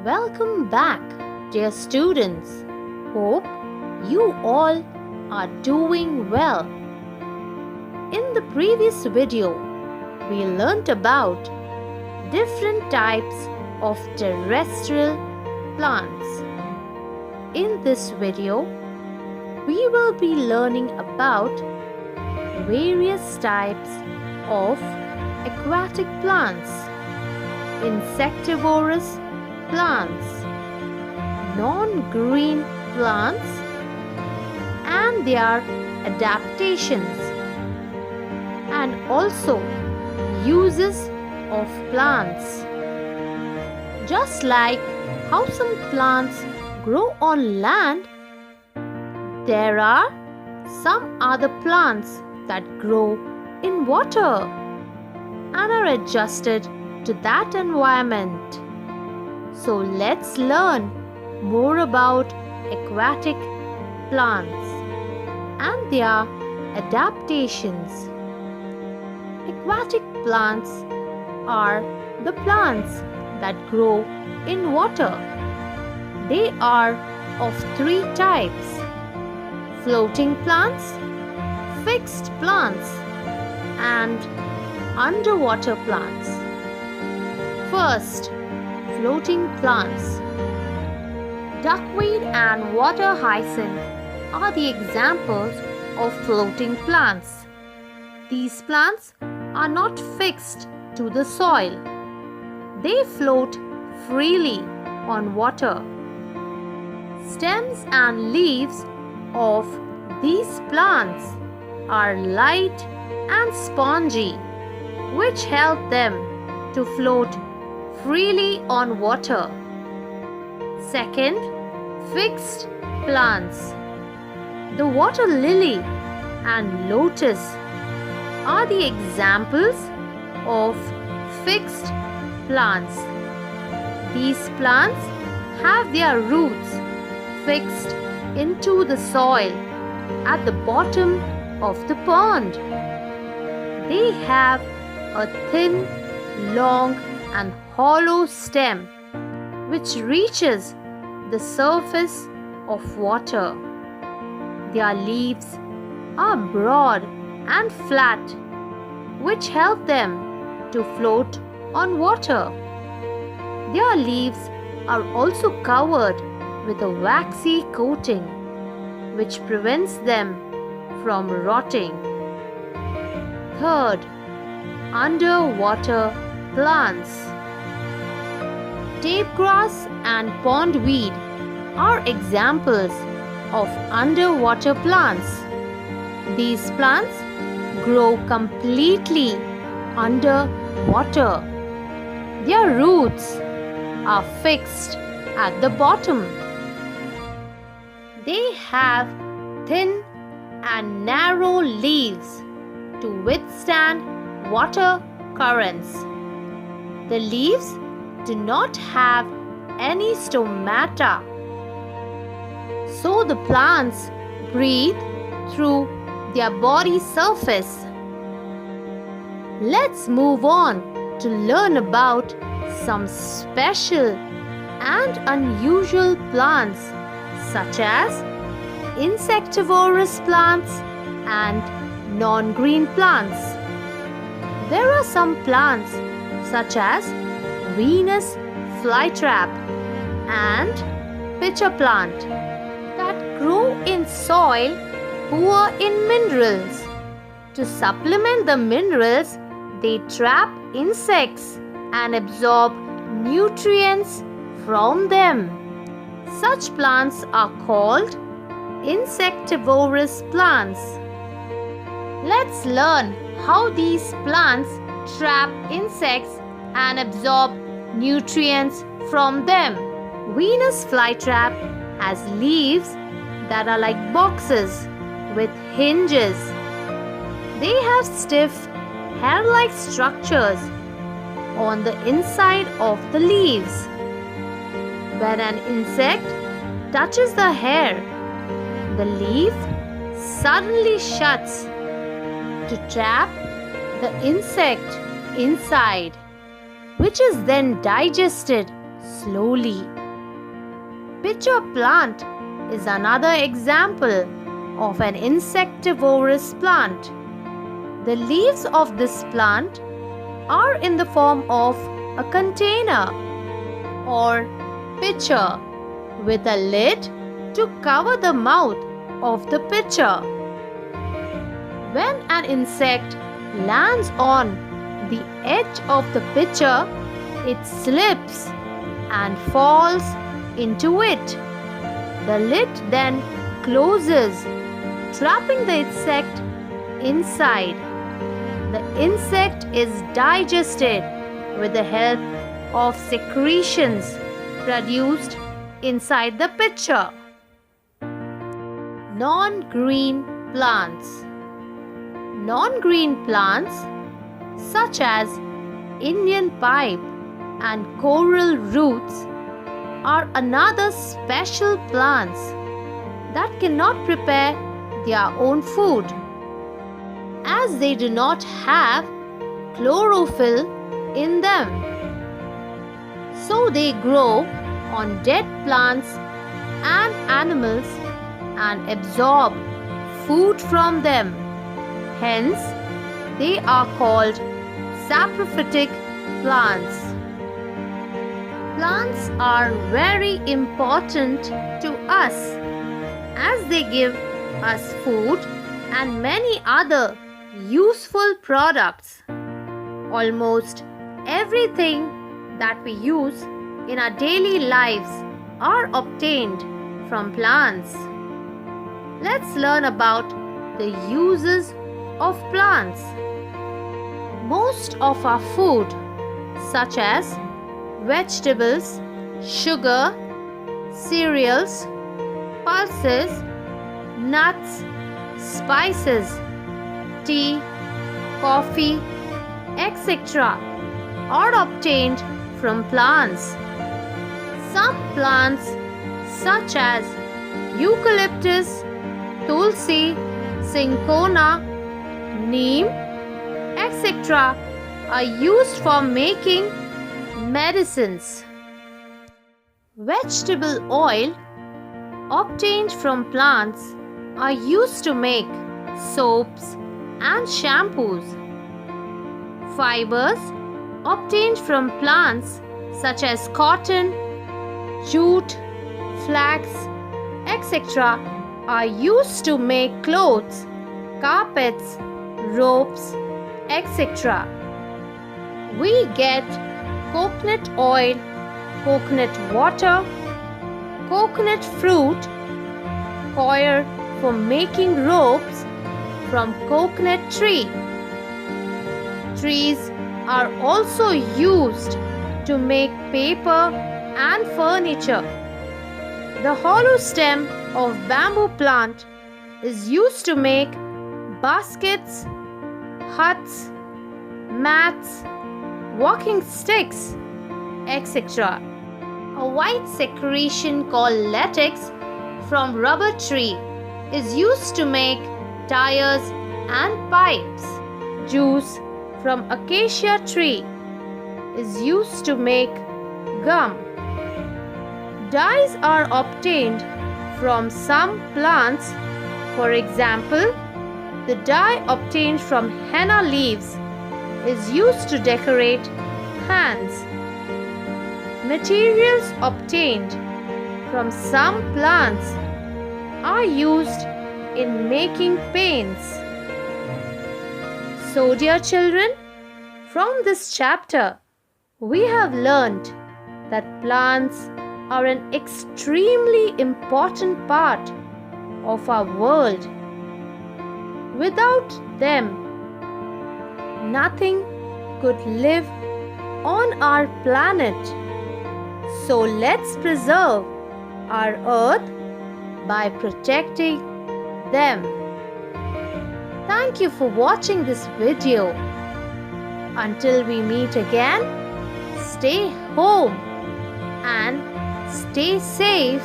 Welcome back, dear students. Hope you all are doing well. In the previous video, we learnt about different types of terrestrial plants. In this video, we will be learning about various types of aquatic plants, insectivorous plants, non-green plants, and their adaptations, and also uses of plants. Just like how some plants grow on land, there are some other plants that grow in water and are adjusted to that environment. So let's learn more about aquatic plants and their adaptations. Aquatic plants are the plants that grow in water. They are of three types: floating plants, fixed plants, and underwater plants. First, floating plants. Duckweed and water hyacinth are the examples of floating plants. These plants are not fixed to the soil. They float freely on water. Stems and leaves of these plants are light and spongy, which help them to float freely on water. Second, fixed plants. The water lily and lotus are the examples of fixed plants. These plants have their roots fixed into the soil at the bottom of the pond. They have a thin, long, and hollow stem which reaches the surface of water. Their leaves are broad and flat, which help them to float on water. Their leaves are also covered with a waxy coating, which prevents them from rotting. Third, underwater plants. Tape grass and pondweed are examples of underwater plants. These plants grow completely under water. Their roots are fixed at the bottom. They have thin and narrow leaves to withstand water currents. The leaves do not have any stomata, so the plants breathe through their body surface. Let's move on to learn about some special and unusual plants such as insectivorous plants and non-green plants. There are some plants such as Venus flytrap and pitcher plant that grow in soil poor in minerals. To supplement the minerals, they trap insects and absorb nutrients from them. Such plants are called insectivorous plants. Let's learn how these plants trap insects and absorb nutrients from them. Venus flytrap has leaves that are like boxes with hinges. They have stiff hair-like structures on the inside of the leaves. When an insect touches the hair, the leaf suddenly shuts to trap the insect inside, which is then digested slowly. Pitcher plant is another example of an insectivorous plant. The leaves of this plant are in the form of a container or pitcher with a lid to cover the mouth of the pitcher. When an insect lands on the edge of the pitcher, it slips and falls into it. The lid then closes, trapping the insect inside. The insect is digested with the help of secretions produced inside the pitcher. Non-green plants. Non-green plants such as Indian pipe and coral roots are another special plants that cannot prepare their own food, as they do not have chlorophyll in them. So they grow on dead plants and animals and absorb food from them. Hence, they are called saprophytic plants. Plants are very important to us as they give us food and many other useful products. Almost everything that we use in our daily lives are obtained from plants. Let's learn about the uses of plants. Most of our food, such as vegetables, sugar, cereals, pulses, nuts, spices, tea, coffee, etc., are obtained from plants. Some plants, such as eucalyptus, tulsi, cinchona, neem, etc., are used for making medicines. Vegetable oil obtained from plants are used to make soaps and shampoos. Fibers obtained from plants such as cotton, jute, flax, etc., are used to make clothes, carpets, ropes, etc. We get coconut oil, coconut water, coconut fruit, coir for making ropes from coconut tree. Trees are also used to make paper and furniture. The hollow stem of bamboo plant is used to make baskets, huts, mats, walking sticks, etc. A white secretion called latex from rubber tree is used to make tires and pipes. Juice from acacia tree is used to make gum. Dyes are obtained from some plants. For example, the dye obtained from henna leaves is used to decorate hands. Materials obtained from some plants are used in making paints. So, dear children, from this chapter, we have learned that plants are an extremely important part of our world. Without them, nothing could live on our planet. So let's preserve our earth by protecting them. Thank you for watching this video. Until we meet again, stay home and stay safe.